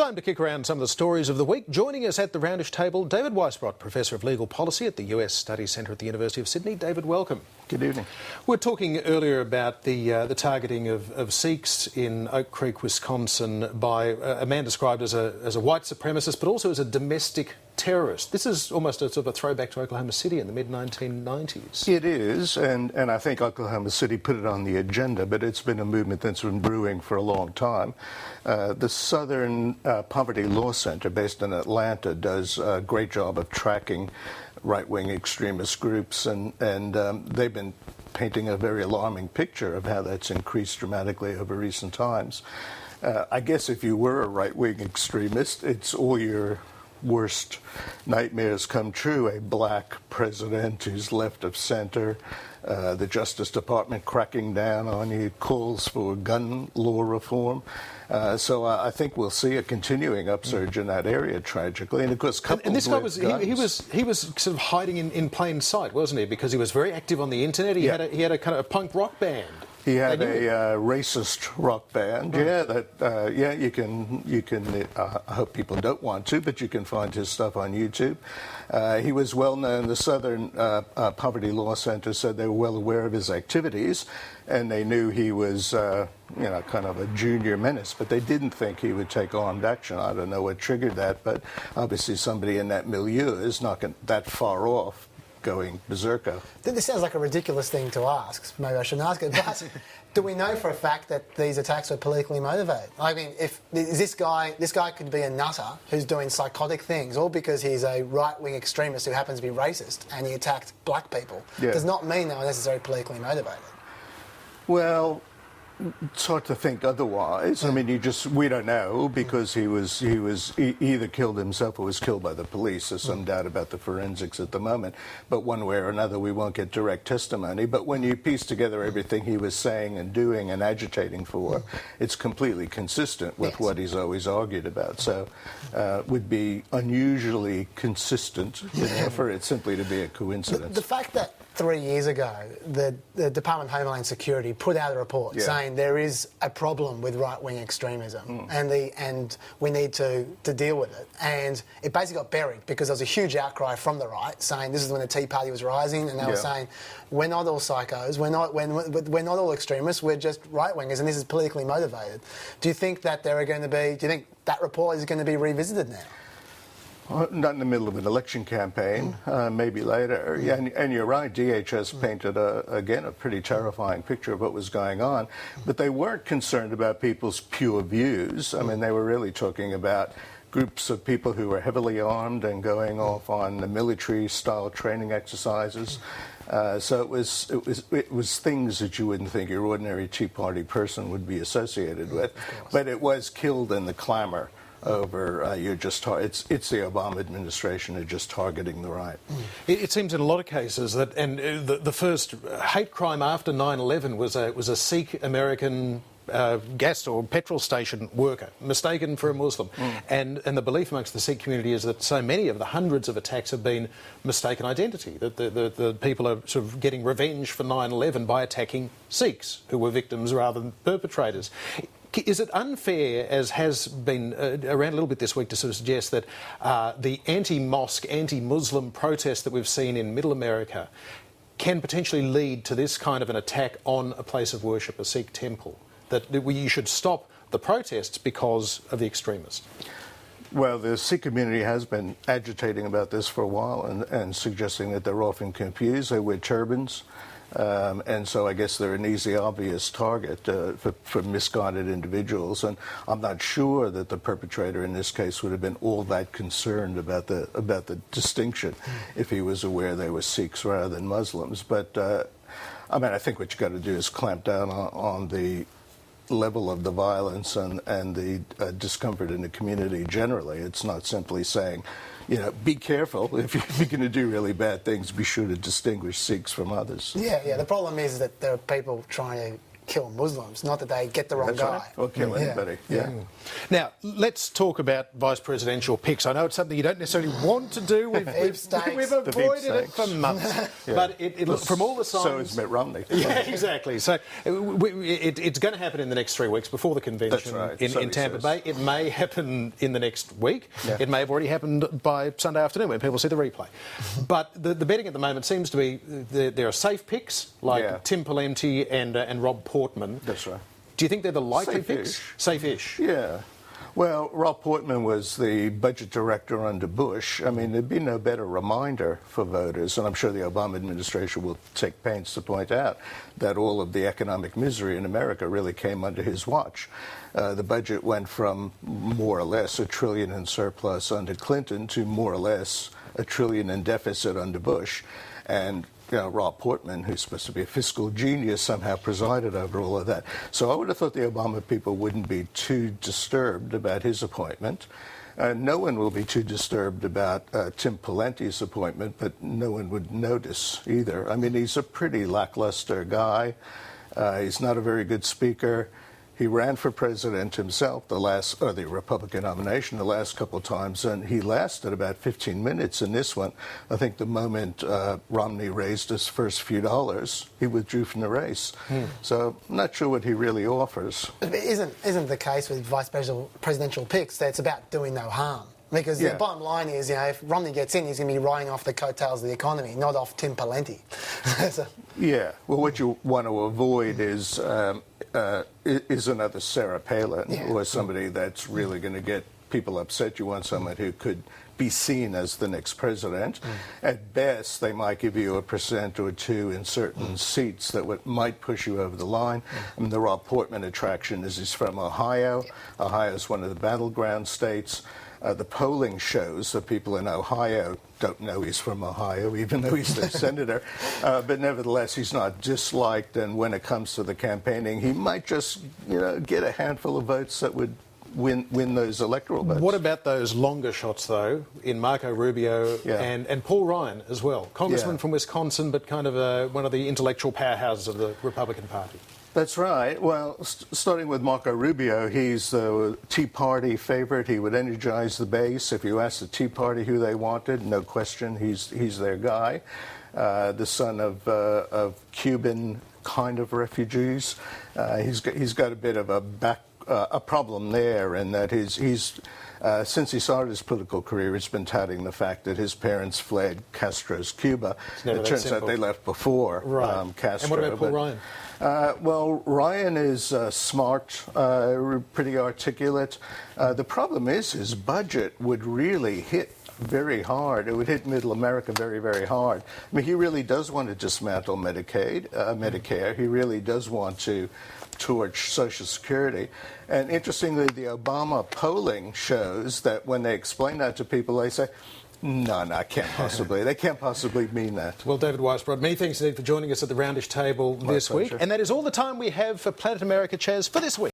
Time to kick around some of the stories of the week. Joining us at the roundish table, David Weisbrot, Professor of Legal Policy at the US Studies Centre at the University of Sydney. David, welcome. Good evening. We were talking earlier about the targeting of Sikhs in Oak Creek, Wisconsin by a man described as a white supremacist, but also as a domestic terrorist. This is almost a sort of a throwback to Oklahoma City in the mid-1990s. It is, and I think Oklahoma City put it on the agenda, but it's been a movement that's been brewing for a long time. The Southern Poverty Law Center, based in Atlanta, does a great job of tracking right-wing extremist groups, and they've been painting a very alarming picture of how that's increased dramatically over recent times. I guess if you were a right-wing extremist, it's all your worst nightmares come true. A black president who's left of center, the Justice Department cracking down on you, calls for gun law reform. So I think we'll see a continuing upsurge in that area, tragically. And of course, and this guy was he was sort of hiding in plain sight, wasn't he? Because he was very active on the internet. He had a kind of a punk rock band. He had a racist rock band. Yeah, you can. I hope people don't want to, but you can find his stuff on YouTube. He was well known. The Southern Poverty Law Center said they were well aware of his activities, and they knew he was, kind of a junior menace. But they didn't think he would take armed action. I don't know what triggered that, but obviously somebody in that milieu is not that far off going berserker. This sounds like a ridiculous thing to ask. Maybe I shouldn't ask it, but do we know for a fact that these attacks were politically motivated? I mean, if this guy could be a nutter who's doing psychotic things, all because he's a right-wing extremist who happens to be racist and he attacked black people, does not mean they were necessarily politically motivated. Well, it's hard to think otherwise. I mean, we don't know, because he either killed himself or was killed by the police. There's some doubt about the forensics at the moment. But one way or another, we won't get direct testimony. But when you piece together everything he was saying and doing and agitating for, it's completely consistent with what he's always argued about. So it would be unusually consistent for it simply to be a coincidence. The fact that 3 years ago, the Department of Homeland Security put out a report saying there is a problem with right-wing extremism and we need to deal with it. And it basically got buried because there was a huge outcry from the right saying this is when the Tea Party was rising, and they were saying we're not all psychos, we're not all extremists, we're just right-wingers, and this is politically motivated. Do you think that do you think that report is going to be revisited now? Not in the middle of an election campaign, maybe later. Yeah, and you're right, DHS painted, again, a pretty terrifying picture of what was going on. But they weren't concerned about people's pure views. I mean, they were really talking about groups of people who were heavily armed and going off on the military-style training exercises. So it was things that you wouldn't think your ordinary Tea Party person would be associated with. But it was killed in the clamor over it's the Obama administration are just targeting the right. It seems in a lot of cases that, and the first hate crime after 9/11 was a Sikh American gas or petrol station worker mistaken for a Muslim, and the belief amongst the Sikh community is that so many of the hundreds of attacks have been mistaken identity, that the people are sort of getting revenge for 9/11 by attacking Sikhs who were victims rather than perpetrators. Is it unfair, as has been around a little bit this week, to sort of suggest that the anti-mosque, anti-Muslim protest that we've seen in Middle America can potentially lead to this kind of an attack on a place of worship, a Sikh temple? That you should stop the protests because of the extremists? Well, the Sikh community has been agitating about this for a while and suggesting that they're often confused. They wear turbans. And so I guess they're an easy, obvious target for misguided individuals. And I'm not sure that the perpetrator in this case would have been all that concerned about the distinction if he was aware they were Sikhs rather than Muslims. But, I think what you've got to do is clamp down on the level of the violence and the discomfort in the community generally. It's not simply saying, be careful. If you're going to do really bad things, be sure to distinguish Sikhs from others. Yeah. The problem is that there are people trying to kill Muslims, not that they get the wrong guy. Right. Or kill anybody. Yeah. Now, let's talk about vice presidential picks. I know it's something you don't necessarily want to do. We've avoided it for months. But from all the signs... So is Mitt Romney. Yeah, exactly. So it's going to happen in the next 3 weeks before the convention in Tampa Bay. It may happen in the next week. Yeah. It may have already happened by Sunday afternoon when people see the replay. But the betting at the moment seems to be there are safe picks like Tim Pawlenty and Rob Portman. That's right. Do you think they're the likely picks? Safe-ish. Yeah. Well, Rob Portman was the budget director under Bush. I mean, there'd be no better reminder for voters, and I'm sure the Obama administration will take pains to point out that all of the economic misery in America really came under his watch. The budget went from more or less $1 trillion in surplus under Clinton to more or less $1 trillion in deficit under Bush. And Rob Portman, who's supposed to be a fiscal genius, somehow presided over all of that. So I would have thought the Obama people wouldn't be too disturbed about his appointment. No one will be too disturbed about Tim Pawlenty's appointment, but no one would notice either. I mean, he's a pretty lackluster guy. He's not a very good speaker. He ran for president himself, the Republican nomination, the last couple of times, and he lasted about 15 minutes in this one. I think the moment Romney raised his first few dollars, he withdrew from the race. So I'm not sure what he really offers. But isn't the case with vice presidential picks that it's about doing no harm? Because the bottom line is, if Romney gets in, he's going to be riding off the coattails of the economy, not off Tim Pawlenty. Yeah. Well, what you want to avoid is another Sarah Palin or somebody that's really going to get people upset. You want someone who could be seen as the next president. At best, they might give you 1% or 2% in certain seats that might push you over the line. I mean, the Rob Portman attraction is he's from Ohio. Ohio is one of the battleground states. The polling shows that people in Ohio don't know he's from Ohio, even though he's their senator. But nevertheless, he's not disliked. And when it comes to the campaigning, he might just, get a handful of votes that would win those electoral votes. What about those longer shots, though, in Marco Rubio and Paul Ryan as well? Congressman from Wisconsin, but kind of one of the intellectual powerhouses of the Republican Party. That's right. Well, starting with Marco Rubio, he's the Tea Party favorite. He would energize the base. If you ask the Tea Party who they wanted, no question, he's their guy. The son of Cuban kind of refugees. He's got a bit of a problem there, in that he's since he started his political career, he's been touting the fact that his parents fled Castro's Cuba. It turns out they left before Castro. And what about Paul Ryan? Well, Ryan is smart, pretty articulate. The problem is his budget would really hit very hard. It would hit middle America very, very hard. I mean, he really does want to dismantle Medicare. He really does want to torch Social Security. And interestingly, the Obama polling shows that when they explain that to people, they say, no, can't possibly. They can't possibly mean that. Well, David Weisbrot, many thanks indeed for joining us at the roundish table this week. And that is all the time we have for Planet America Chaz for this week.